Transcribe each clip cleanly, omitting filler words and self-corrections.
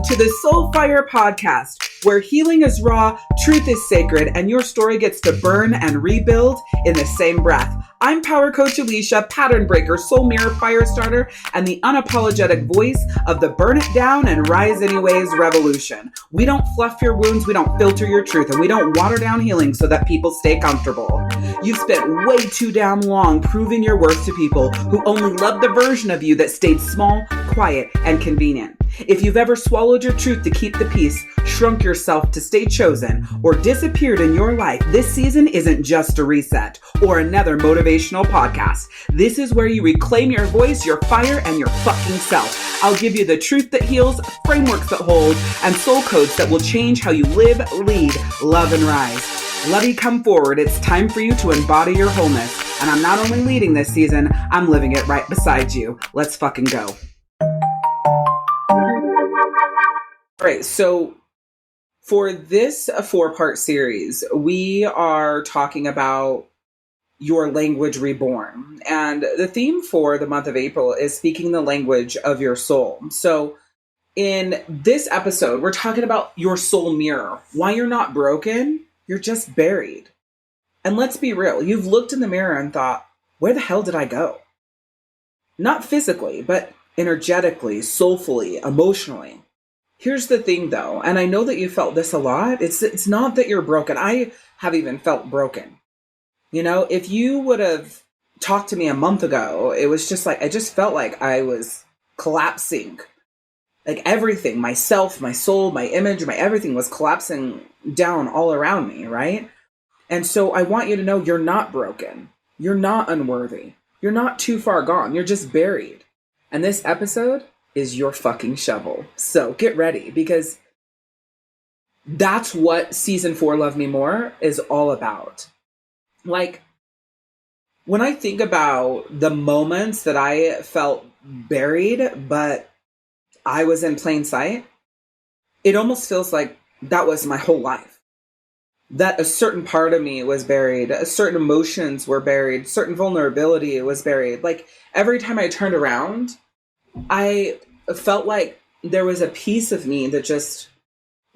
to the Soul Fire podcast, where healing is raw, truth is sacred, and your story gets to burn and rebuild in the same breath. I'm Power Coach Alishia, pattern breaker, soul mirror, fire starter, and the unapologetic voice of the burn it down and rise anyways revolution. We don't fluff your wounds, we don't filter your truth, and we don't water down healing so that people stay comfortable. You've spent way too damn long proving your worth to people who only love the version of you that stayed small, quiet, and convenient. If you've ever swallowed your truth to keep the peace, shrunk yourself to stay chosen, or disappeared in your life, this season isn't just a reset or another motivational podcast. This is where you reclaim your voice, your fire, and your fucking self. I'll give you the truth that heals, frameworks that hold, and soul codes that will change how you live, lead, love, and rise. Lovey, come forward. It's time for you to embody your wholeness. And I'm not only leading this season, I'm living it right beside you. Let's fucking go. All right, so for this 4-part series, we are talking about your language reborn. And the theme for the month of April is speaking the language of your soul. So in this episode, we're talking about your soul mirror. Why you're not broken, you're just buried. And let's be real, you've looked in the mirror and thought, where the hell did I go? Not physically, but energetically, soulfully, emotionally. Here's the thing though, and I know that you felt this a lot. It's not that you're broken. I have even felt broken. You know, if you would have talked to me a month ago, it was just like, I just felt like I was collapsing. Like everything, myself, my soul, my image, my everything was collapsing down all around me, right? And so I want you to know you're not broken. You're not unworthy. You're not too far gone. You're just buried. And this episode is your fucking shovel. So get ready, because that's what season 4 Love Me More is all about. Like, when I think about the moments that I felt buried, but I was in plain sight, it almost feels like that was my whole life. That a certain part of me was buried, certain emotions were buried, certain vulnerability was buried. Like, every time I turned around, I felt like there was a piece of me that just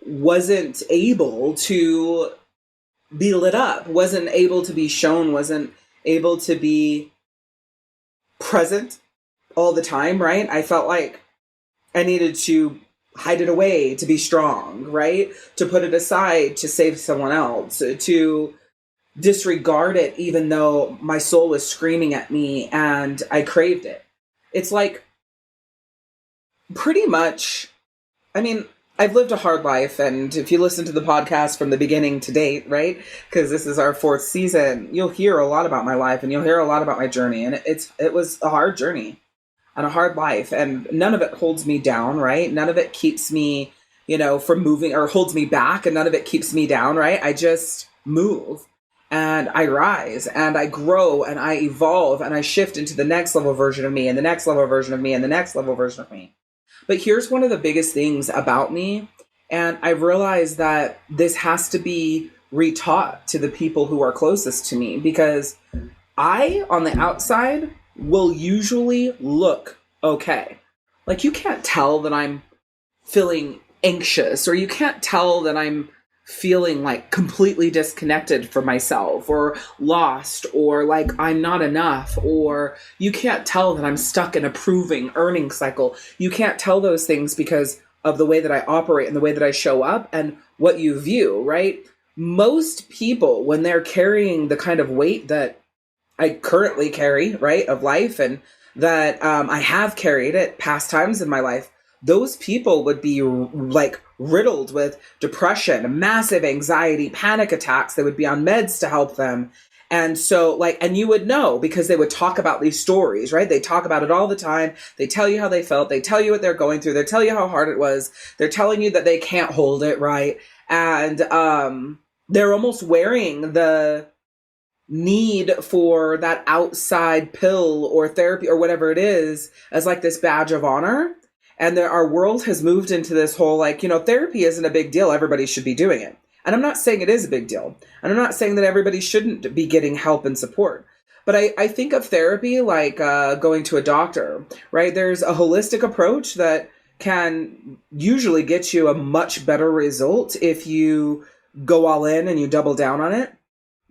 wasn't able to be lit up, wasn't able to be shown, wasn't able to be present all the time, right? I felt like I needed to hide it away to be strong, right? To put it aside to save someone else, to disregard it even though my soul was screaming at me and I craved it. It's like, pretty much, I mean, I've lived a hard life, and if you listen to the podcast from the beginning to date, right, because this is our 4th season, you'll hear a lot about my life, and you'll hear a lot about my journey, and it was a hard journey and a hard life, and none of it holds me down, right? None of it keeps me, from moving, or holds me back, and none of it keeps me down, right? I just move, and I rise, and I grow, and I evolve, and I shift into the next level version of me, and the next level version of me, and the next level version of me. But here's one of the biggest things about me, and I've realized that this has to be retaught to the people who are closest to me, because I, on the outside, will usually look okay. Like, you can't tell that I'm feeling anxious, or you can't tell that I'm feeling like completely disconnected from myself, or lost, or like I'm not enough, or you can't tell that I'm stuck in a proving earning cycle. You can't tell those things because of the way that I operate and the way that I show up and what you view, right? Most people, when they're carrying the kind of weight that I currently carry, right, of life, and that I have carried at past times in my life, those people would be like riddled with depression, massive anxiety, panic attacks. They would be on meds to help them. And so and you would know, because they would talk about these stories, right? They talk about it all the time. They tell you how they felt. They tell you what they're going through. They tell you how hard it was. They're telling you that they can't hold it, right? And they're almost wearing the need for that outside pill or therapy or whatever it is as like this badge of honor. And our world has moved into this whole, therapy isn't a big deal. Everybody should be doing it. And I'm not saying it is a big deal. And I'm not saying that everybody shouldn't be getting help and support. But I think of therapy like going to a doctor, right? There's a holistic approach that can usually get you a much better result if you go all in and you double down on it.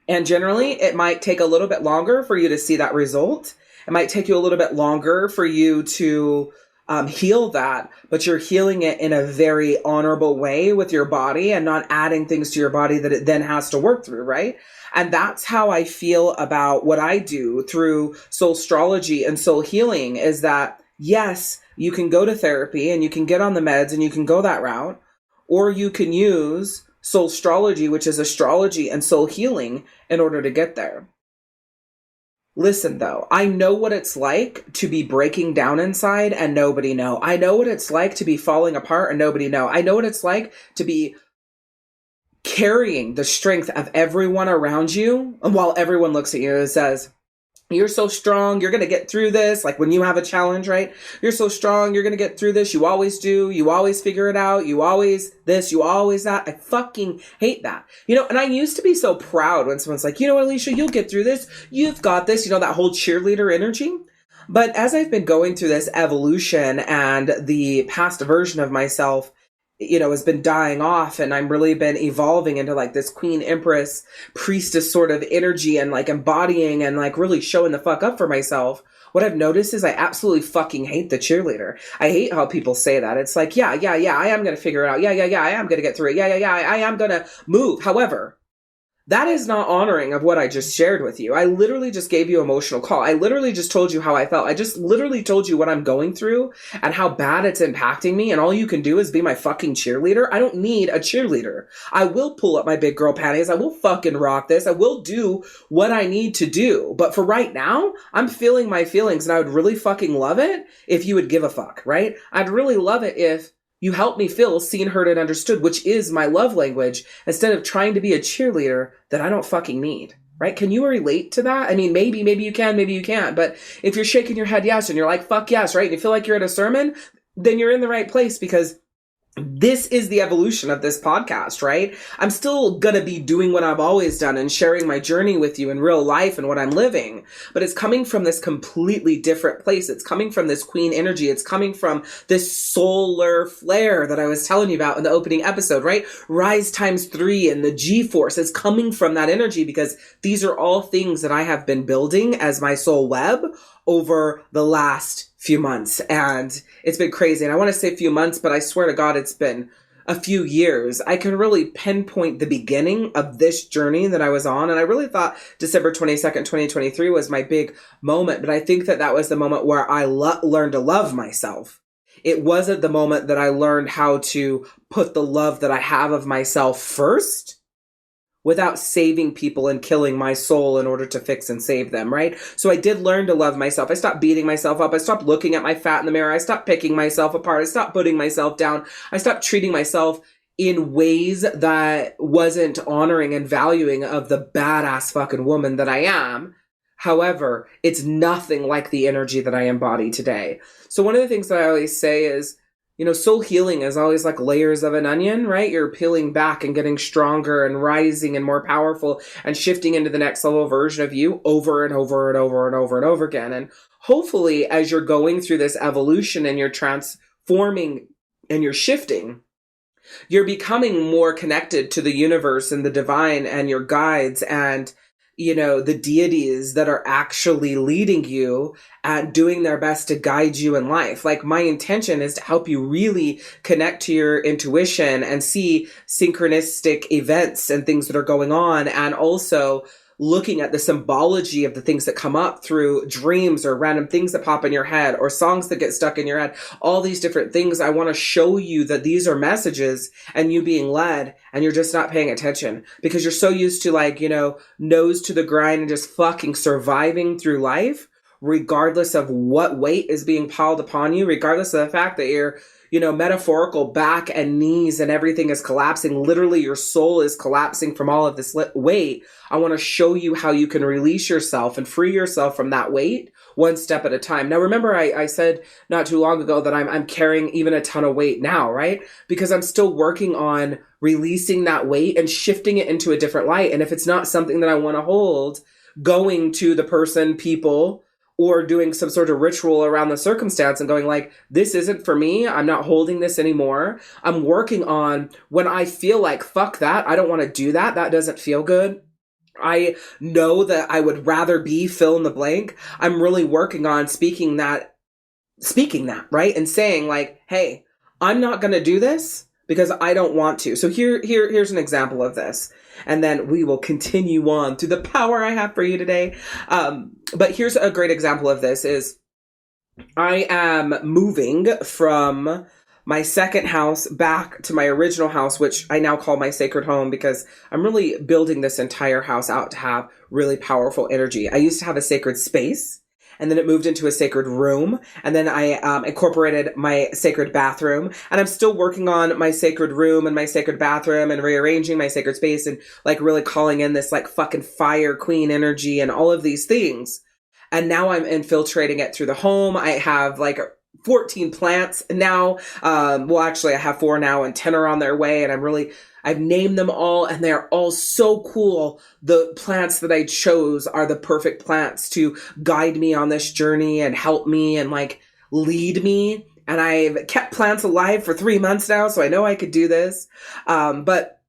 And generally, it might take a little bit longer for you to see that result. It might take you a little bit longer for you to heal that, but you're healing it in a very honorable way with your body and not adding things to your body that it then has to work through, right? And that's how I feel about what I do through soul astrology and soul healing, is that, yes, you can go to therapy and you can get on the meds and you can go that route, or you can use soul astrology, which is astrology and soul healing, in order to get there. Listen, though, I know what it's like to be breaking down inside and nobody know. I know what it's like to be falling apart and nobody know. I know what it's like to be carrying the strength of everyone around you, and while everyone looks at you and says, you're so strong, you're going to get through this. Like when you have a challenge, right? You're so strong, you're going to get through this. You always do. You always figure it out. You always this, you always that. I fucking hate that. And I used to be so proud when someone's like, Alishia, you'll get through this. You've got this, that whole cheerleader energy. But as I've been going through this evolution and the past version of myself, has been dying off, and I'm really been evolving into like this queen empress priestess sort of energy and like embodying and like really showing the fuck up for myself. What I've noticed is I absolutely fucking hate the cheerleader. I hate how people say that. It's like, yeah, I am going to figure it out. Yeah, I am going to get through it. Yeah, I am going to move. However, that is not honoring of what I just shared with you. I literally just gave you an emotional call. I literally just told you how I felt. I just literally told you what I'm going through and how bad it's impacting me. And all you can do is be my fucking cheerleader. I don't need a cheerleader. I will pull up my big girl panties. I will fucking rock this. I will do what I need to do. But for right now, I'm feeling my feelings, and I would really fucking love it if you would give a fuck, right? I'd really love it if you help me feel seen, heard, and understood, which is my love language, instead of trying to be a cheerleader that I don't fucking need, right? Can you relate to that? I mean, maybe you can, maybe you can't. But if you're shaking your head yes, and you're like, fuck yes, right? And you feel like you're at a sermon, then you're in the right place, because this is the evolution of this podcast, right? I'm still going to be doing what I've always done and sharing my journey with you in real life and what I'm living. But it's coming from this completely different place. It's coming from this queen energy. It's coming from this solar flare that I was telling you about in the opening episode, right? Rise times 3 and the G-force is coming from that energy, because these are all things that I have been building as my soul web over the last few months. And it's been crazy. And I want to say few months, but I swear to God, it's been a few years. I can really pinpoint the beginning of this journey that I was on. And I really thought December 22nd, 2023 was my big moment. But I think that was the moment where I learned to love myself. It wasn't the moment that I learned how to put the love that I have of myself first, without saving people and killing my soul in order to fix and save them, right? So I did learn to love myself. I stopped beating myself up. I stopped looking at my fat in the mirror. I stopped picking myself apart. I stopped putting myself down. I stopped treating myself in ways that wasn't honoring and valuing of the badass fucking woman that I am. However, it's nothing like the energy that I embody today. So one of the things that I always say is, soul healing is always like layers of an onion, right? You're peeling back and getting stronger and rising and more powerful and shifting into the next level version of you over and over and over and over and over again. And hopefully, as you're going through this evolution and you're transforming and you're shifting, you're becoming more connected to the universe and the divine and your guides and the deities that are actually leading you and doing their best to guide you in life. Like, my intention is to help you really connect to your intuition and see synchronistic events and things that are going on, and also looking at the symbology of the things that come up through dreams or random things that pop in your head or songs that get stuck in your head. All these different things. I want to show you that these are messages and you being led, and you're just not paying attention because you're so used to nose to the grind and just fucking surviving through life, regardless of what weight is being piled upon you, regardless of the fact that you're metaphorical back and knees and everything is collapsing. Literally, your soul is collapsing from all of this weight. I want to show you how you can release yourself and free yourself from that weight one step at a time. Now, remember, I said not too long ago that I'm carrying even a ton of weight now, right? Because I'm still working on releasing that weight and shifting it into a different light. And if it's not something that I want to hold, going to the person, people, or doing some sort of ritual around the circumstance and going like, this isn't for me. I'm not holding this anymore. I'm working on when I feel like, fuck that. I don't want to do that. That doesn't feel good. I know that I would rather be fill in the blank. I'm really working on speaking that, right? And saying like, hey, I'm not going to do this because I don't want to. So here's an example of this. And then we will continue on to the power I have for you today. But here's a great example of this is I am moving from my second house back to my original house, which I now call my sacred home because I'm really building this entire house out to have really powerful energy. I used to have a sacred space. And then it moved into a sacred room. And then I incorporated my sacred bathroom. And I'm still working on my sacred room and my sacred bathroom and rearranging my sacred space and like really calling in this like fucking fire queen energy and all of these things. And now I'm infiltrating it through the home. I have like 14 plants now. Well, actually I have 4 now and 10 are on their way. And I've named them all and they're all so cool. The plants that I chose are the perfect plants to guide me on this journey and help me and like lead me. And I've kept plants alive for 3 months now, so I know I could do this. But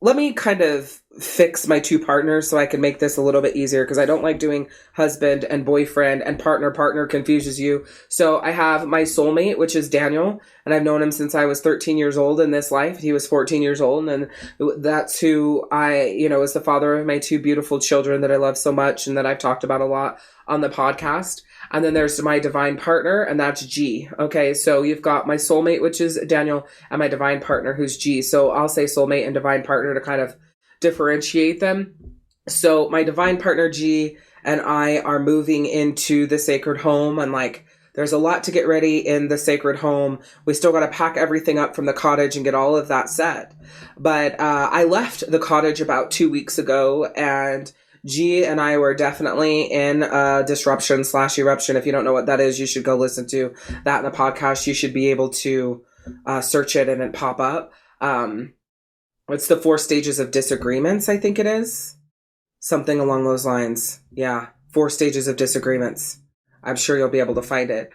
let me kind of fix my 2 partners so I can make this a little bit easier because I don't like doing husband and boyfriend and partner. Partner confuses you. So I have my soulmate, which is Daniel, and I've known him since I was 13 years old in this life. He was 14 years old, and that's who is the father of my 2 beautiful children that I love so much and that I've talked about a lot on the podcast. And then there's my divine partner, and that's G. Okay, so you've got my soulmate, which is Daniel, and my divine partner, who's G. So I'll say soulmate and divine partner to kind of differentiate them. So my divine partner, G, and I are moving into the sacred home, and like, there's a lot to get ready in the sacred home. We still got to pack everything up from the cottage and get all of that set. But I left the cottage about 2 weeks ago, and G and I were definitely in a disruption/eruption. If you don't know what that is, you should go listen to that in the podcast. You should be able to search it and it pop up. It's the 4 stages of disagreements, I think it is. Something along those lines. Yeah, 4 stages of disagreements. I'm sure you'll be able to find it.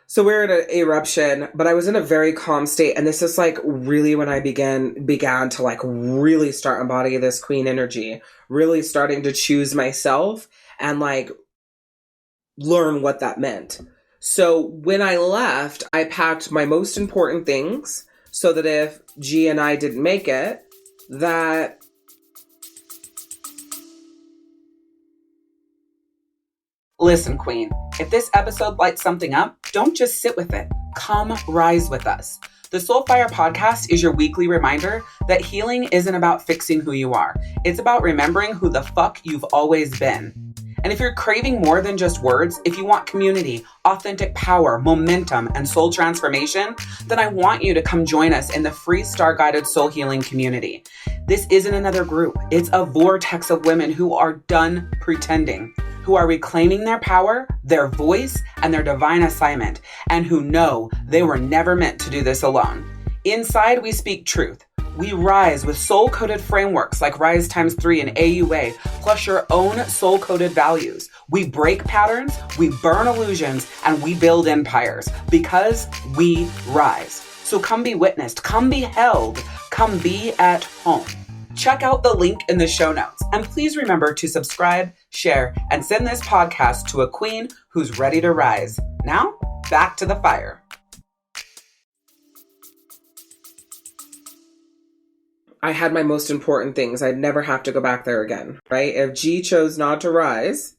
So we're in an eruption, but I was in a very calm state. And this is like really when I began to like really start embodying this queen energy, really starting to choose myself and like learn what that meant. So when I left, I packed my most important things so that if G and I didn't make it, that listen, Queen, if this episode lights something up, don't just sit with it. Come rise with us. The Soulfire podcast is your weekly reminder that healing isn't about fixing who you are. It's about remembering who the fuck you've always been. And if you're craving more than just words, if you want community, authentic power, momentum, and soul transformation, then I want you to come join us in the free Star-Guided Soul Healing community. This isn't another group. It's a vortex of women who are done pretending, who are reclaiming their power, their voice, and their divine assignment, and who know they were never meant to do this alone. Inside, we speak truth. We rise with soul-coded frameworks like Rise x3 and AUA, plus your own soul-coded values. We break patterns, we burn illusions, and we build empires because we rise. So come be witnessed, come be held, come be at home. Check out the link in the show notes. And please remember to subscribe, share, and send this podcast to a queen who's ready to rise. Now, back to the fire. I had my most important things. I'd never have to go back there again, right? If G chose not to rise,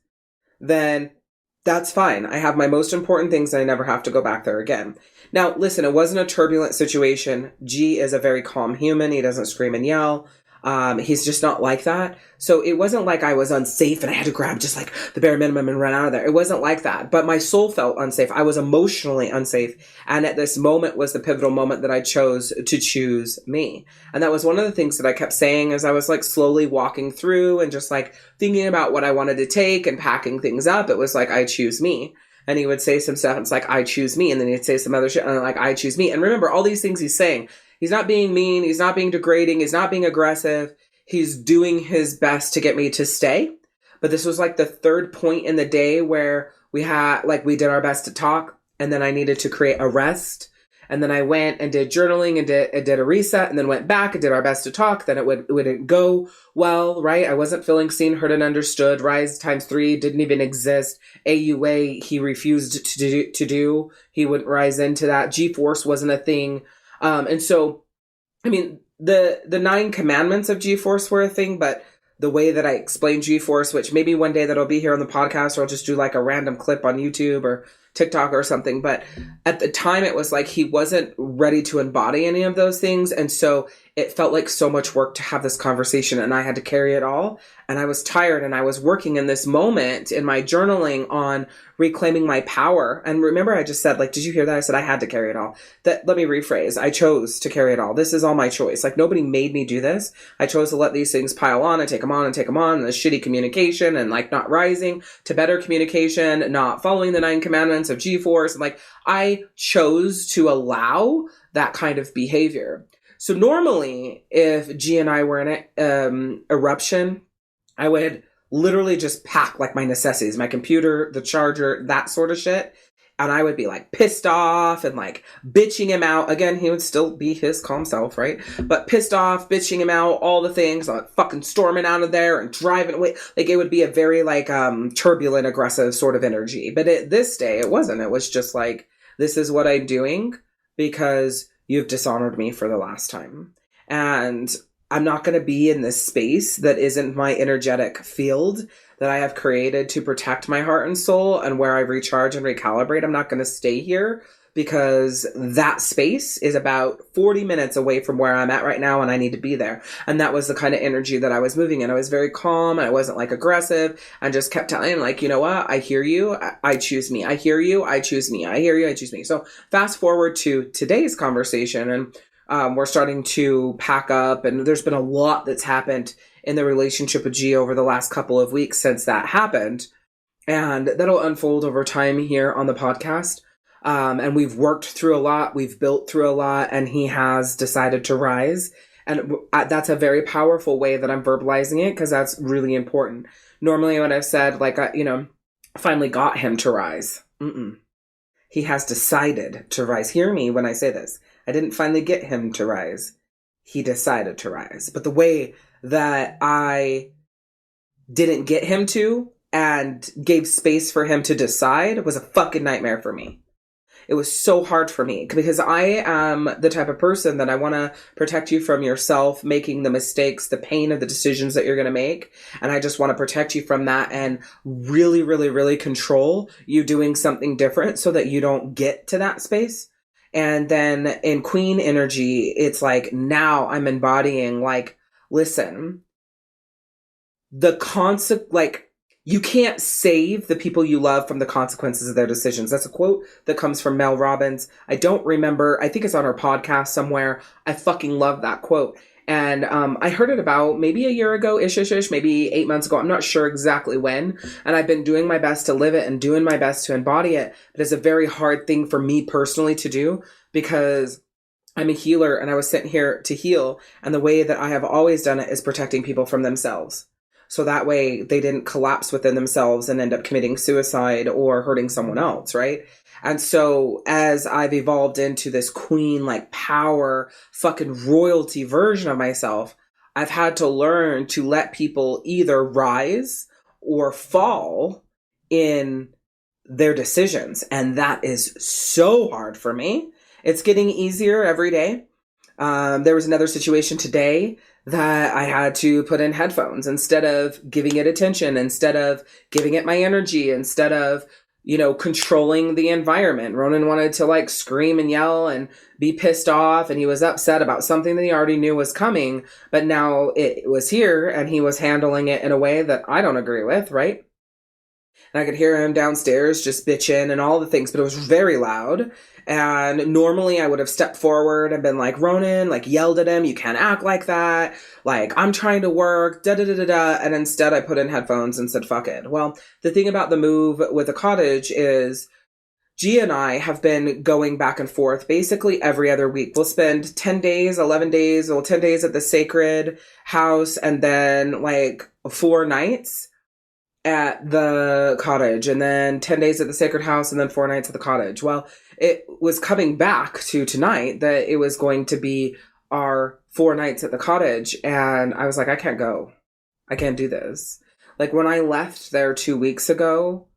then that's fine. I have my most important things and I never have to go back there again. Now, listen, it wasn't a turbulent situation. G is a very calm human. He doesn't scream and yell. He's just not like that. So it wasn't like I was unsafe and I had to grab just like the bare minimum and run out of there. It wasn't like that. But my soul felt unsafe. I was emotionally unsafe. And at this moment was the pivotal moment that I chose to choose me. And that was one of the things that I kept saying as I was like slowly walking through and just like thinking about what I wanted to take and packing things up. It was like, I choose me. And he would say some stuff. It's like, I choose me. And then he'd say some other shit. And I'm like, I choose me. And remember all these things he's saying. He's not being mean. He's not being degrading. He's not being aggressive. He's doing his best to get me to stay. But this was like the third point in the day where we did our best to talk, and then I needed to create a rest. And then I went and did journaling and did a reset, and then went back and did our best to talk. Then it wouldn't go well, right? I wasn't feeling seen, heard, and understood. Rise times 3 didn't even exist. AUA, he refused to do. He wouldn't rise into that. G-force wasn't a thing. And so, I mean, the 9 commandments of G-force were a thing, but the way that I explain G-force, which maybe one day that'll be here on the podcast, or I'll just do like a random clip on YouTube or TikTok or something. But at the time, it was like he wasn't ready to embody any of those things. And so it felt like so much work to have this conversation, and I had to carry it all. And I was tired, and I was working in this moment in my journaling on reclaiming my power. And remember, I just said, like, did you hear that? I said I had to carry it all. Let me rephrase. I chose to carry it all. This is all my choice. Like, nobody made me do this. I chose to let these things pile on and take them on and take them on. And the shitty communication and like not rising to better communication, not following the 9 commandments of G-force. And like, I chose to allow that kind of behavior. So normally, if G and I were in an eruption, I would literally just pack like my necessities, my computer, the charger, that sort of shit. And I would be like pissed off and like bitching him out. Again, he would still be his calm self, right? But pissed off, bitching him out, all the things, like fucking storming out of there and driving away. Like it would be a very like turbulent, aggressive sort of energy. But this day, it wasn't. It was just like, this is what I'm doing because you've dishonored me for the last time. And I'm not going to be in this space that isn't my energetic field that I have created to protect my heart and soul and where I recharge and recalibrate. I'm not going to stay here because that space is about 40 minutes away from where I'm at right now, and I need to be there. And that was the kind of energy that I was moving in. I was very calm, and I wasn't like aggressive, and just kept telling him like, you know what? I hear you. I choose me. I hear you. I choose me. I hear you. I choose me. So fast forward to today's conversation, and we're starting to pack up, and there's been a lot that's happened in the relationship with G over the last couple of weeks since that happened. And that'll unfold over time here on the podcast. And we've worked through a lot, we've built through a lot, and he has decided to rise. And that's a very powerful way that I'm verbalizing it, because that's really important. Normally when I've said, like, finally got him to rise. He has decided to rise. Hear me when I say this. I didn't finally get him to rise. He decided to rise. But the way that I didn't get him to and gave space for him to decide was a fucking nightmare for me. It was so hard for me because I am the type of person that I want to protect you from yourself making the mistakes, the pain of the decisions that you're going to make. And I just want to protect you from that and really, really, really control you doing something different so that you don't get to that space. And then in Queen energy, it's like, now I'm embodying, like, listen, you can't save the people you love from the consequences of their decisions. That's a quote that comes from Mel Robbins. I don't remember. I think it's on her podcast somewhere. I fucking love that quote. And I heard it about maybe a year ago, ish, maybe 8 months ago. I'm not sure exactly when. And I've been doing my best to live it and doing my best to embody it. But it's a very hard thing for me personally to do because I'm a healer and I was sent here to heal. And the way that I have always done it is protecting people from themselves. So that way they didn't collapse within themselves and end up committing suicide or hurting someone else, right? And so as I've evolved into this queen, like power, fucking royalty version of myself, I've had to learn to let people either rise or fall in their decisions. And that is so hard for me. It's getting easier every day. There was another situation today that I had to put in headphones instead of giving it attention, instead of giving it my energy, instead of, controlling the environment. Ronan wanted to like scream and yell and be pissed off, and he was upset about something that he already knew was coming, but now it was here and he was handling it in a way that I don't agree with, right? And I could hear him downstairs just bitching and all the things, but it was very loud. And normally I would have stepped forward and been like, Ronan, like yelled at him, you can't act like that. Like, I'm trying to work, da-da-da-da-da. And instead I put in headphones and said, fuck it. Well, the thing about the move with the cottage is G and I have been going back and forth basically every other week. We'll spend 10 days, 11 days, 10 days at the sacred house and then like 4 nights at the cottage, and then 10 days at the sacred house, and then 4 nights at the cottage. Well, it was coming back to tonight that it was going to be our 4 nights at the cottage. And I was like, I can't go. I can't do this. Like when I left there 2 weeks ago,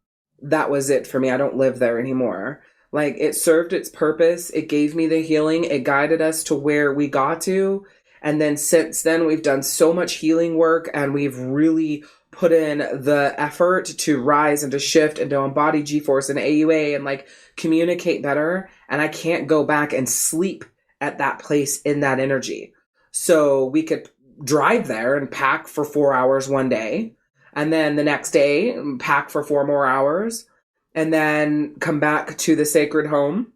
that was it for me. I don't live there anymore. Like it served its purpose. It gave me the healing. It guided us to where we got to. And then since then, we've done so much healing work, and we've really put in the effort to rise and to shift and to embody G-Force and AUA and like communicate better. And I can't go back and sleep at that place in that energy. So we could drive there and pack for 4 hours one day. And then the next day, pack for 4 more hours. And then come back to the sacred home.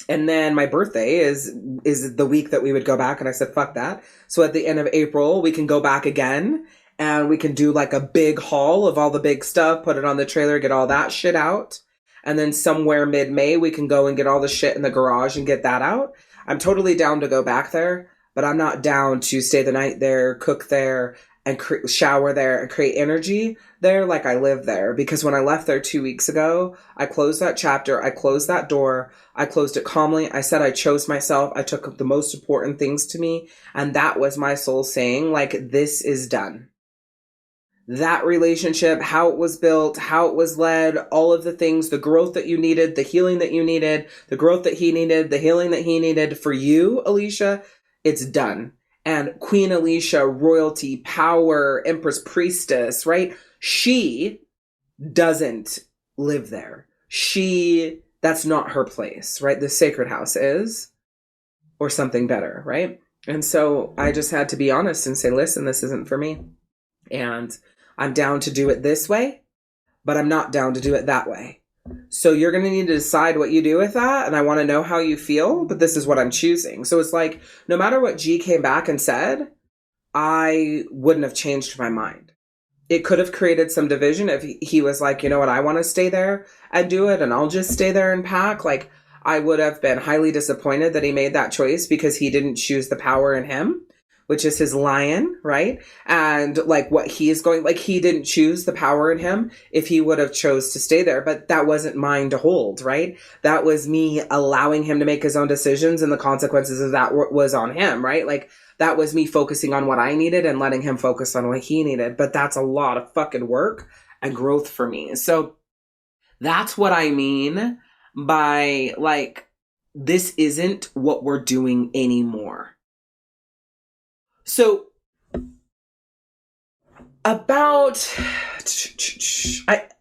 And then my birthday is the week that we would go back. And I said, fuck that. So at the end of April, we can go back again. And we can do like a big haul of all the big stuff, put it on the trailer, get all that shit out. And then somewhere mid-May, we can go and get all the shit in the garage and get that out. I'm totally down to go back there, but I'm not down to stay the night there, cook there, and shower there and create energy there like I live there. Because when I left there 2 weeks ago, I closed that chapter. I closed that door. I closed it calmly. I said I chose myself. I took the most important things to me. And that was my soul saying, like, this is done. That relationship, how it was built, how it was led, all of the things, the growth that you needed, the healing that you needed, the growth that he needed, the healing that he needed for you, Alishia, it's done. And Queen Alishia, royalty, power, Empress Priestess, right? She doesn't live there. That's not her place, right? The sacred house is, or something better, right? And so I just had to be honest and say, listen, this isn't for me. And I'm down to do it this way, but I'm not down to do it that way. So you're going to need to decide what you do with that. And I want to know how you feel, but this is what I'm choosing. So it's like, no matter what G came back and said, I wouldn't have changed my mind. It could have created some division if he was like, you know what, I want to stay there and do it, and I'll just stay there and pack. Like, I would have been highly disappointed that he made that choice because he didn't choose the power in him, which is his lion, right? And like what he is going, like he didn't choose the power in him if he would have chose to stay there, but that wasn't mine to hold, right? That was me allowing him to make his own decisions, and the consequences of that was on him, right? Like that was me focusing on what I needed and letting him focus on what he needed. But that's a lot of fucking work and growth for me. So that's what I mean by like, this isn't what we're doing anymore. So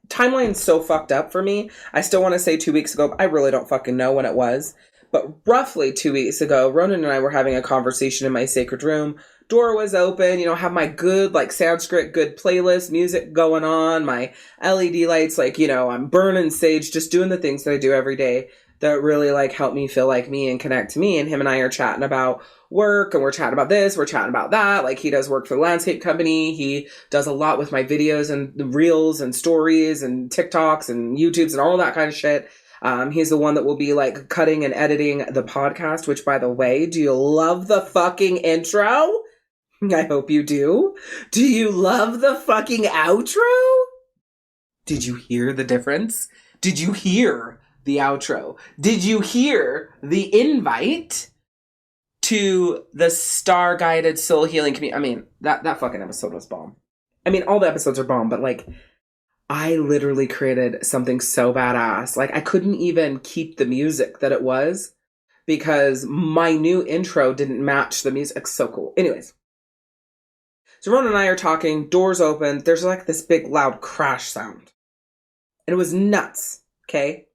timeline's so fucked up for me. I still want to say 2 weeks ago, but I really don't fucking know when it was. But roughly 2 weeks ago, Ronan and I were having a conversation in my sacred room. Door was open, have my good, like Sanskrit, good playlist, music going on, my LED lights, like, I'm burning sage, just doing the things that I do every day that really like help me feel like me and connect to me. And him and I are chatting about work, and we're chatting about this, we're chatting about that. Like he does work for the landscape company. He does a lot with my videos and the reels and stories and TikToks and YouTubes and all that kind of shit. He's the one that will be like cutting and editing the podcast, which by the way, do you love the fucking intro? I hope you do. Do you love the fucking outro? Did you hear the difference? Did you hear the outro? Did you hear the invite to the star guided soul healing community? I mean, that fucking episode was bomb. I mean, all the episodes are bomb, but like, I literally created something so badass. Like, I couldn't even keep the music that it was because my new intro didn't match the music. It's so cool. Anyways. So Ron and I are talking, doors open, there's like this big loud crash sound. And it was nuts, okay?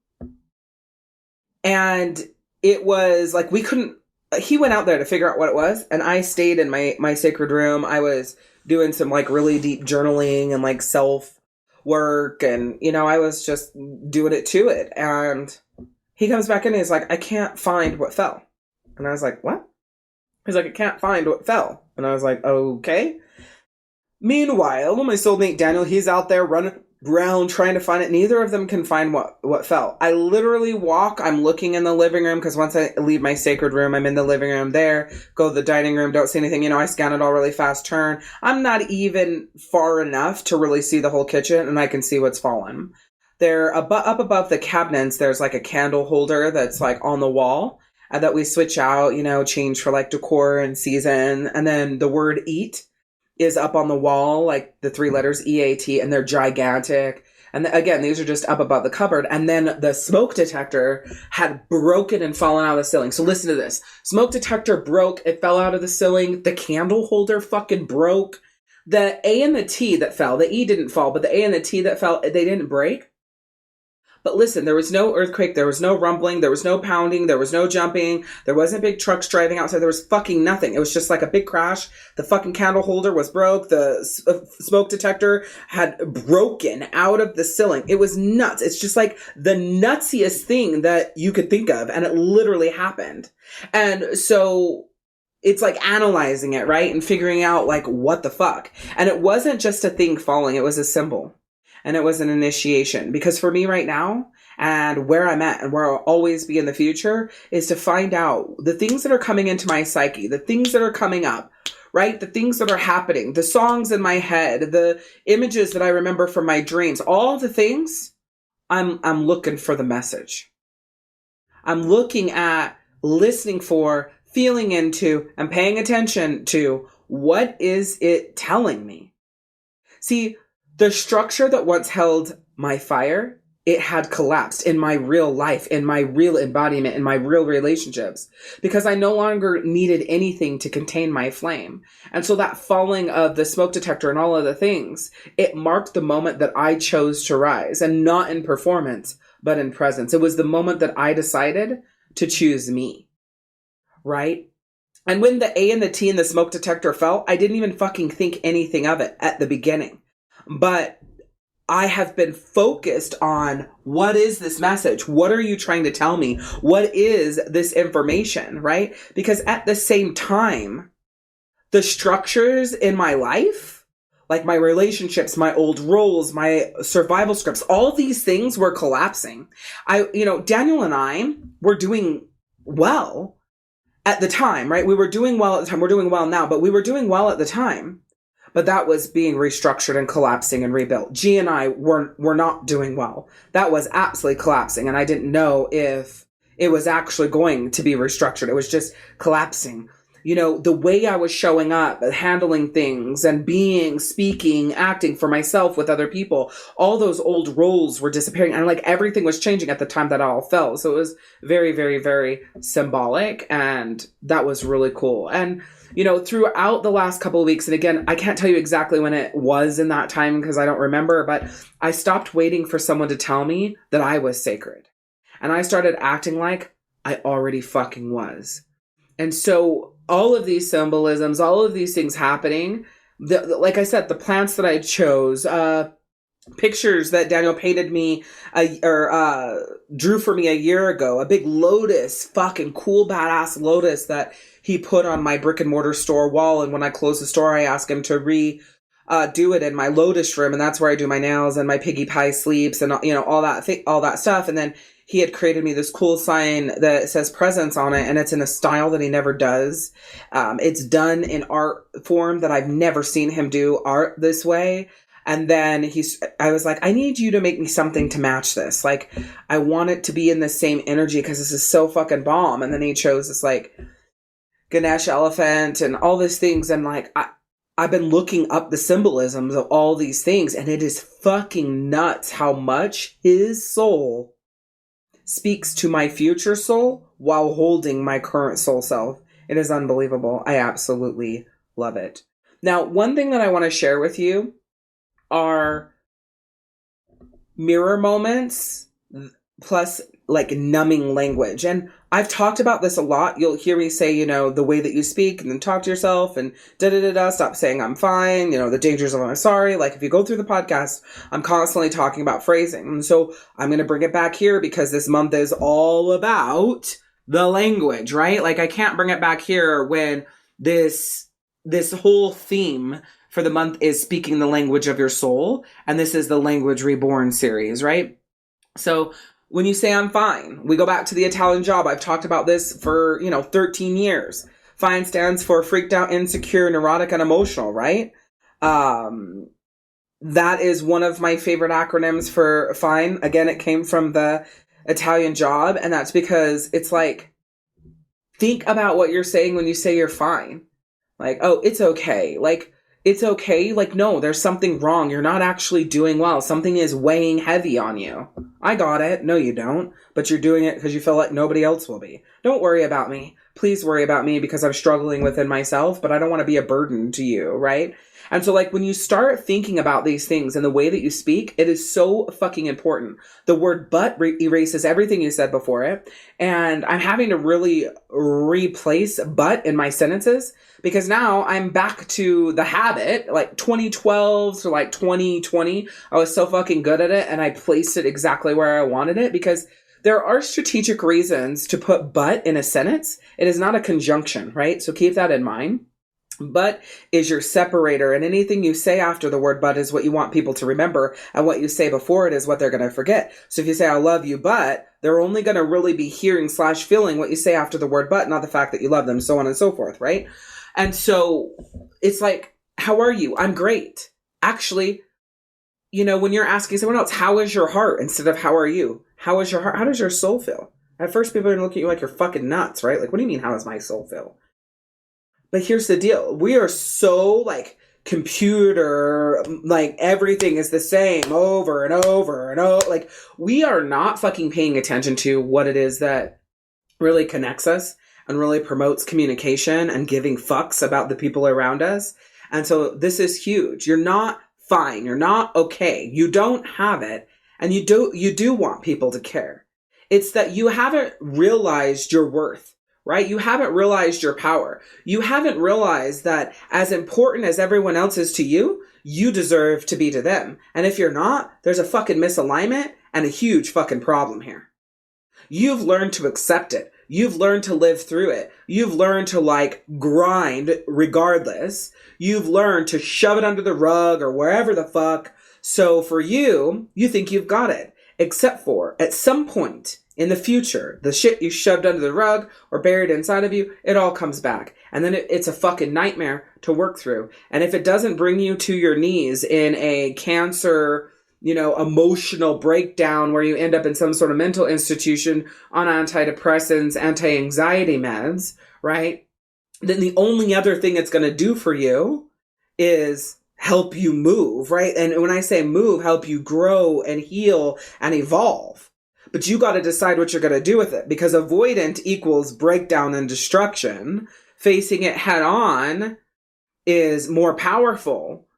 And it was like he went out there to figure out what it was, and I stayed in my sacred room. I was doing some like really deep journaling and like self work, and I was just doing it to it. And he comes back in and he's like, I can't find what fell. And I was like, what? He's like, I can't find what fell. And I was like, okay. Meanwhile, my soulmate Daniel, he's out there running brown, trying to find it. Neither of them can find what fell. I literally walk. I'm looking in the living room because once I leave my sacred room, I'm in the living room there. Go to the dining room. Don't see anything. I scan it all really fast. Turn. I'm not even far enough to really see the whole kitchen, and I can see what's fallen. They're up above the cabinets. There's like a candle holder that's like on the wall that we switch out. Change for like decor and season, and then the word eat is up on the wall, like the 3 letters EAT, and they're gigantic. And again, these are just up above the cupboard. And then the smoke detector had broken and fallen out of the ceiling. So listen to this. Smoke detector broke. It fell out of the ceiling. The candle holder fucking broke. The A and the T that fell, the E didn't fall, but the A and the T that fell, they didn't break. But listen, there was no earthquake, there was no rumbling, there was no pounding, there was no jumping, there wasn't big trucks driving outside, there was fucking nothing. It was just like a big crash. The fucking candle holder was broke, the smoke detector had broken out of the ceiling. It was nuts. It's just like the nutsiest thing that you could think of, and it literally happened. And so it's like analyzing it, right? And figuring out like, what the fuck? And it wasn't just a thing falling, it was a symbol. And it was an initiation, because for me right now and where I'm at and where I'll always be in the future is to find out the things that are coming into my psyche, the things that are coming up, right? The things that are happening, the songs in my head, the images that I remember from my dreams, all the things. I'm looking for the message. I'm looking at, listening for, feeling into, and paying attention to what is it telling me. See, the structure that once held my fire, it had collapsed in my real life, in my real embodiment, in my real relationships, because I no longer needed anything to contain my flame. And so that falling of the smoke detector and all of the things, it marked the moment that I chose to rise, and not in performance, but in presence. It was the moment that I decided to choose me, right? And when the A and the T in the smoke detector fell, I didn't even fucking think anything of it at the beginning. But I have been focused on, what is this message? What are you trying to tell me? What is this information, right? Because at the same time, the structures in my life, like my relationships, my old roles, my survival scripts, all these things were collapsing. Daniel and I were doing well at the time, right? We were doing well at the time. We're doing well now, but we were doing well at the time. But that was being restructured and collapsing and rebuilt. G and I were not doing well. That was absolutely collapsing. And I didn't know if it was actually going to be restructured. It was just collapsing. The way I was showing up, handling things and speaking, acting for myself with other people, all those old roles were disappearing. And like everything was changing at the time that all fell. So it was very, very, very symbolic. And that was really cool. And throughout the last couple of weeks, and again, I can't tell you exactly when it was in that time because I don't remember, but I stopped waiting for someone to tell me that I was sacred. And I started acting like I already fucking was. And so all of these symbolisms, all of these things happening, like I said, the plants that I chose, pictures that Daniel painted me drew for me a year ago, a big lotus, fucking cool badass lotus that he put on my brick and mortar store wall. And when I close the store, I ask him to do it in my lotus room. And that's where I do my nails and my piggy pie sleeps and, all that stuff. And then he had created me this cool sign that says presence on it. And it's in a style that he never does. It's done in art form that I've never seen him do art this way. And then I was like, I need you to make me something to match this. Like, I want it to be in the same energy because this is so fucking bomb. And then he chose this like Ganesh elephant and all these things. And like, I've been looking up the symbolisms of all these things, and it is fucking nuts how much his soul speaks to my future soul while holding my current soul self. It is unbelievable. I absolutely love it. Now, one thing that I want to share with you are mirror moments plus like numbing language. And I've talked about this a lot. You'll hear me say, the way that you speak and then talk to yourself and stop saying I'm fine, the dangers of I'm sorry. Like if you go through the podcast, I'm constantly talking about phrasing. And so I'm going to bring it back here because this month is all about the language, right? Like I can't bring it back here when this whole theme for the month is Speaking the Language of Your Soul. And this is the Language Reborn series, right? So when you say I'm fine, we go back to the Italian job. I've talked about this for, 13 years. FINE stands for freaked out, insecure, neurotic, and emotional, right? That is one of my favorite acronyms for FINE. Again, it came from the Italian job. And that's because it's like, think about what you're saying when you say you're fine. Like, oh, it's okay. Like, it's okay. Like, no, there's something wrong. You're not actually doing well. Something is weighing heavy on you. I got it. No, you don't. But you're doing it because you feel like nobody else will be. Don't worry about me. Please worry about me because I'm struggling within myself, but I don't want to be a burden to you, right? And so like when you start thinking about these things and the way that you speak, it is so fucking important. The word but erases everything you said before it. And I'm having to really replace but in my sentences because now I'm back to the habit, like 2012 to like 2020. I was so fucking good at it and I placed it exactly where I wanted it because there are strategic reasons to put but in a sentence. It is not a conjunction, right? So keep that in mind. But is your separator, and anything you say after the word but is what you want people to remember, and what you say before it is what they're going to forget. So if you say, I love you, but, they're only going to really be hearing / feeling what you say after the word but, not the fact that you love them, so on and so forth, right? And so it's like, how are you? I'm great. Actually, when you're asking someone else, how is your heart? Instead of how are you? How is your heart? How does your soul feel? At first, people are going to look at you like you're fucking nuts, right? Like, what do you mean, how does my soul feel? But here's the deal. We are so like computer, like everything is the same over and over and over. Like we are not fucking paying attention to what it is that really connects us and really promotes communication and giving fucks about the people around us. And so this is huge. You're not fine. You're not okay. You don't have it. And you do want people to care. It's that you haven't realized your worth. Right? You haven't realized your power. You haven't realized that as important as everyone else is to you, you deserve to be to them. And if you're not, there's a fucking misalignment and a huge fucking problem here. You've learned to accept it. You've learned to live through it. You've learned to like grind regardless. You've learned to shove it under the rug or wherever the fuck. So for you think you've got it. Except for at some point in the future, the shit you shoved under the rug or buried inside of you, it all comes back. And then it's a fucking nightmare to work through. And if it doesn't bring you to your knees in a cancer, emotional breakdown where you end up in some sort of mental institution on antidepressants, anti-anxiety meds, right? Then the only other thing it's going to do for you is help you move, right? And when I say move, help you grow and heal and evolve. But you got to decide what you're going to do with it because avoidant equals breakdown and destruction. Facing it head on is more powerful.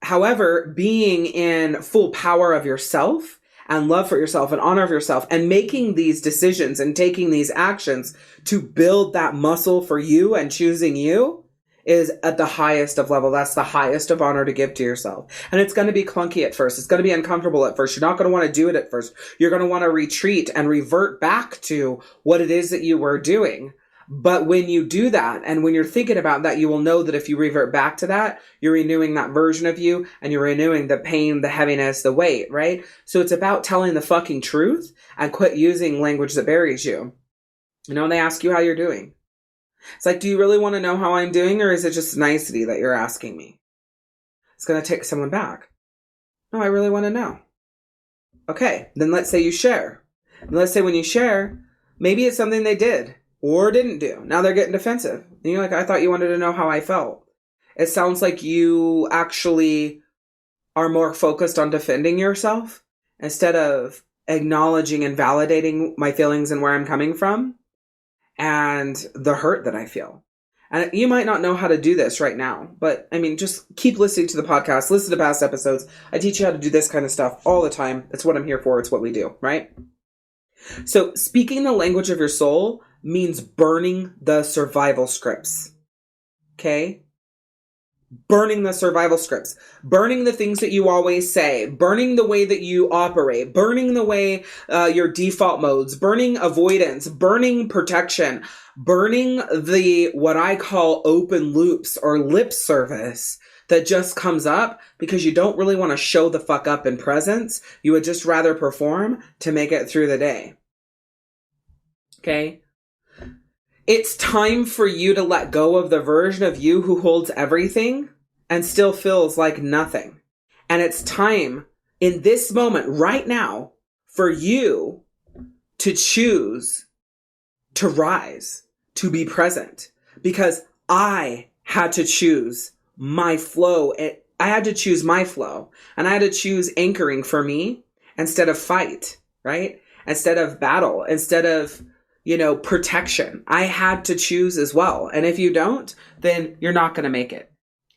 However, being in full power of yourself and love for yourself and honor of yourself and making these decisions and taking these actions to build that muscle for you and choosing you is at the highest of level. That's the highest of honor to give to yourself. And it's going to be clunky at first. It's going to be uncomfortable at first. You're not going to want to do it at first. You're going to want to retreat and revert back to what it is that you were doing. But when you do that, and when you're thinking about that, you will know that if you revert back to that, you're renewing that version of you and you're renewing the pain, the heaviness, the weight, right? So it's about telling the fucking truth and quit using language that buries you. They ask you how you're doing. It's like, do you really want to know how I'm doing, or is it just nicety that you're asking me? It's going to take someone back. No, I really want to know. Okay, then let's say you share. And let's say when you share, maybe it's something they did or didn't do. Now they're getting defensive. And you're like, I thought you wanted to know how I felt. It sounds like you actually are more focused on defending yourself instead of acknowledging and validating my feelings and where I'm coming from. And the hurt that I feel. And you might not know how to do this right now, but just keep listening to the podcast, listen to past episodes. I teach you how to do this kind of stuff all the time. It's what I'm here for. It's what we do, right? So speaking the language of your soul means burning the survival scripts. Okay? Burning the survival scripts, burning the things that you always say, burning the way that you operate, burning the way your default modes, burning avoidance, burning protection, burning the what I call open loops or lip service that just comes up because you don't really want to show the fuck up in presence. You would just rather perform to make it through the day. Okay? It's time for you to let go of the version of you who holds everything and still feels like nothing. And it's time in this moment right now for you to choose to rise, to be present, because I had to choose my flow. I had to choose my flow, and I had to choose anchoring for me instead of fight, right? Instead of battle, instead of, protection. I had to choose as well. And if you don't, then you're not going to make it.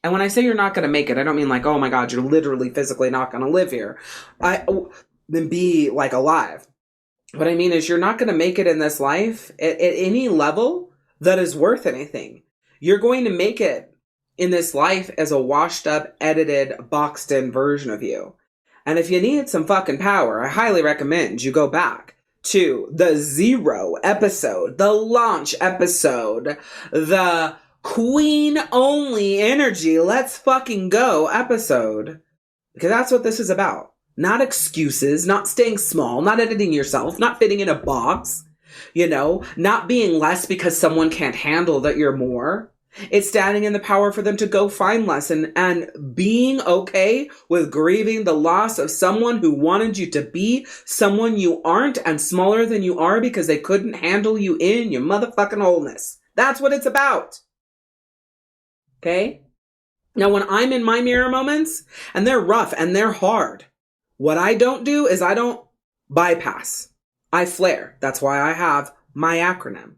And when I say you're not going to make it, I don't mean like, oh my God, you're literally physically not going to live here. Then be like alive. What I mean is you're not going to make it in this life at any level that is worth anything. You're going to make it in this life as a washed up, edited, boxed in version of you. And if you need some fucking power, I highly recommend you go back to the 0 episode, the launch episode, the queen only energy, let's fucking go episode. Because that's what this is about. Not excuses, not staying small, not editing yourself, not fitting in a box, not being less because someone can't handle that you're more. It's standing in the power for them to go find less and being okay with grieving the loss of someone who wanted you to be someone you aren't and smaller than you are because they couldn't handle you in your motherfucking wholeness. That's what it's about. Okay? Now, when I'm in my mirror moments, and they're rough and they're hard, what I don't do is I don't bypass. I flare. That's why I have my acronym.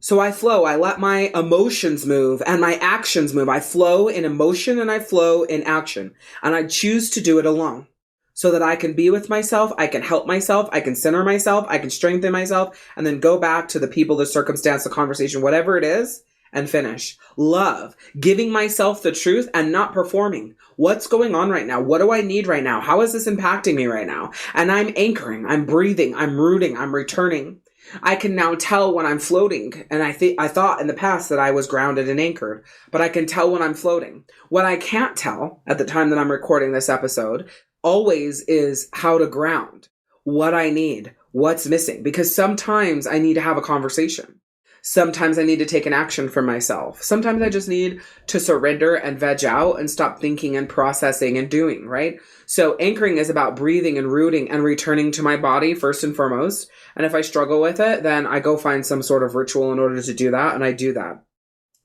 So I flow. I let my emotions move and my actions move. I flow in emotion and I flow in action. And I choose to do it alone so that I can be with myself. I can help myself. I can center myself. I can strengthen myself and then go back to the people, the circumstance, the conversation, whatever it is, and finish. Love, giving myself the truth and not performing. What's going on right now? What do I need right now? How is this impacting me right now? And I'm anchoring, I'm breathing, I'm rooting, I'm returning. I can now tell when I'm floating. And I thought in the past that I was grounded and anchored, but I can tell when I'm floating. What I can't tell at the time that I'm recording this episode always is how to ground, what I need, what's missing, because sometimes I need to have a conversation. Sometimes I need to take an action for myself. Sometimes I just need to surrender and veg out and stop thinking and processing and doing, right? So anchoring is about breathing and rooting and returning to my body first and foremost. And if I struggle with it, then I go find some sort of ritual in order to do that. And I do that.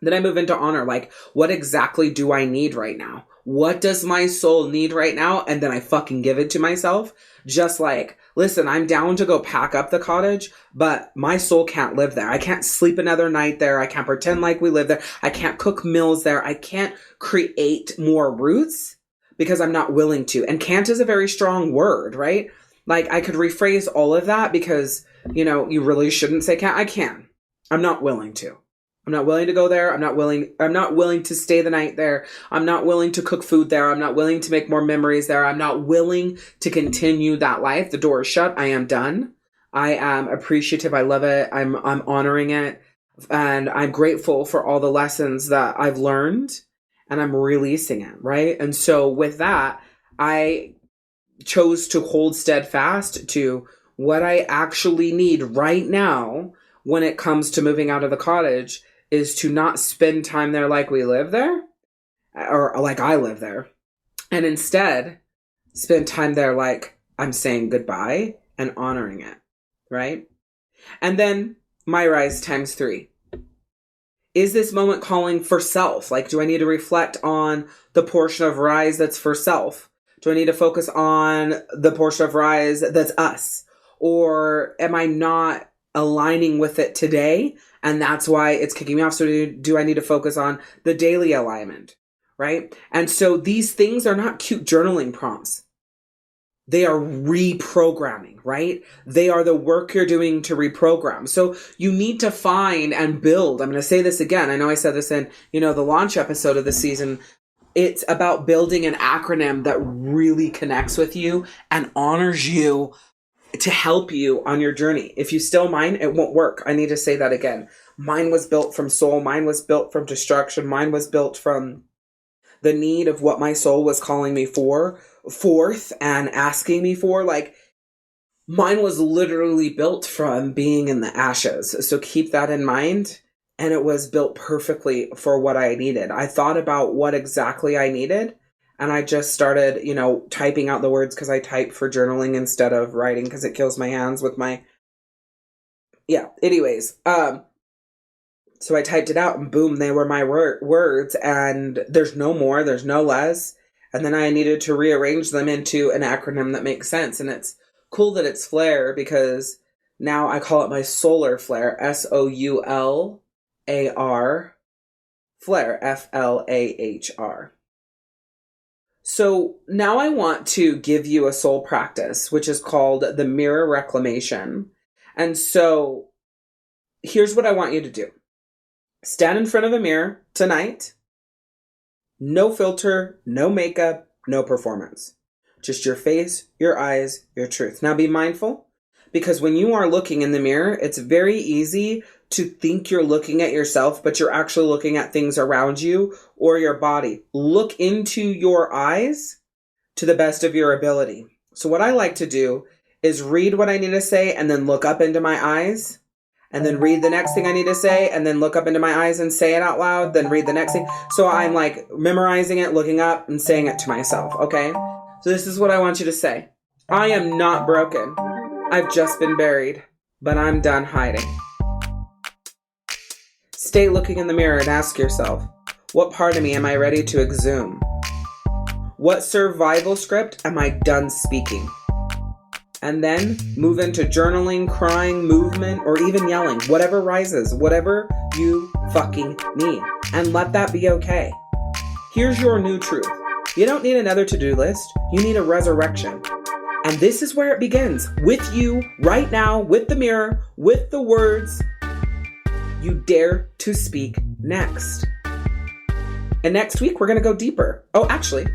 Then I move into honor. Like, what exactly do I need right now? What does my soul need right now? And then I fucking give it to myself. Just like, listen, I'm down to go pack up the cottage, but my soul can't live there. I can't sleep another night there. I can't pretend like we live there. I can't cook meals there. I can't create more roots because I'm not willing to. And can't is a very strong word, right? Like, I could rephrase all of that because, you really shouldn't say can't. I can. I'm not willing to. I'm not willing to go there. I'm not willing to stay the night there. I'm not willing to cook food there. I'm not willing to make more memories there. I'm not willing to continue that life. The door is shut. I am done. I am appreciative. I love it. I'm honoring it. And I'm grateful for all the lessons that I've learned and I'm releasing it. Right. And so with that, I chose to hold steadfast to what I actually need right now when it comes to moving out of the cottage is to not spend time there like we live there or like I live there, and instead spend time there like I'm saying goodbye and honoring it, right? And then my rise times 3. Is this moment calling for self? Like, do I need to reflect on the portion of rise that's for self? Do I need to focus on the portion of rise that's us? Or am I not aligning with it today? And that's why it's kicking me off. So do I need to focus on the daily alignment, right? And so these things are not cute journaling prompts. They are reprogramming, right? They are the work you're doing to reprogram. So you need to find and build. I'm going to say this again. I know I said this in, the launch episode of the season. It's about building an acronym that really connects with you and honors you to help you on your journey. If you steal mine, it won't work. I need to say that again. Mine was built from soul. Mine was built from destruction. Mine was built from the need of what my soul was calling me forth and asking me for. Like, mine was literally built from being in the ashes. So keep that in mind. And it was built perfectly for what I needed. I thought about what exactly I needed. And I just started, typing out the words, because I type for journaling instead of writing because it kills my hands with my... Yeah, anyways. So I typed it out and boom, they were my words, and there's no more, there's no less. And then I needed to rearrange them into an acronym that makes sense. And it's cool that it's FLAIR, because now I call it my solar flare, SOULAR, FLAIR, FLAHR. So now I want to give you a soul practice, which is called the mirror reclamation. And so here's what I want you to do. Stand in front of a mirror tonight. No filter, no makeup, no performance. Just your face, your eyes, your truth. Now be mindful, because when you are looking in the mirror, it's very easy to think you're looking at yourself, but you're actually looking at things around you or your body. Look into your eyes to the best of your ability. So what I like to do is read what I need to say and then look up into my eyes, and then read the next thing I need to say, and then look up into my eyes and say it out loud, then read the next thing. So I'm like memorizing it, looking up, and saying it to myself, okay? So this is what I want you to say. I am not broken. I've just been buried, but I'm done hiding. Stay looking in the mirror and ask yourself, what part of me am I ready to exhume? What survival script am I done speaking? And then move into journaling, crying, movement, or even yelling. Whatever rises, whatever you fucking need. And let that be okay. Here's your new truth. You don't need another to-do list. You need a resurrection. And this is where it begins. With you, right now, with the mirror, with the words you dare to speak next. And next week, we're going to go deeper. Oh, actually,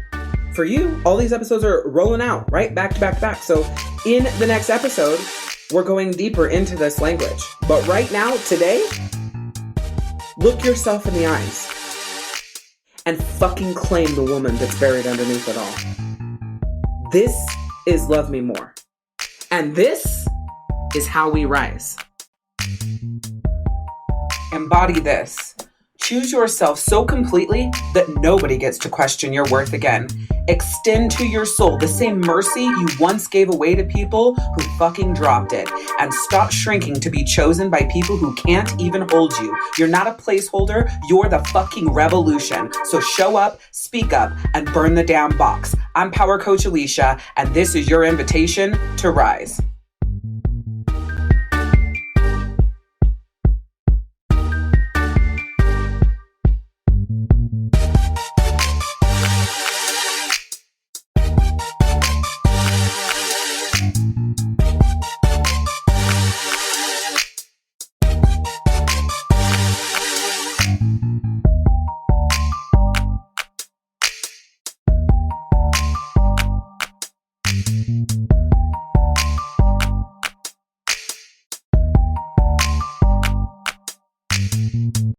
for you, all these episodes are rolling out, right? Back to back to back. So in the next episode, we're going deeper into this language. But right now, today, look yourself in the eyes and fucking claim the woman that's buried underneath it all. This is Love Me More. And this is how we rise. Embody this. Choose yourself so completely that nobody gets to question your worth again. Extend to your soul the same mercy you once gave away to people who fucking dropped it. And stop shrinking to be chosen by people who can't even hold you. You're not a placeholder. You're the fucking revolution. So show up, speak up, and burn the damn box. I'm Power Coach Alishia, and this is your invitation to rise.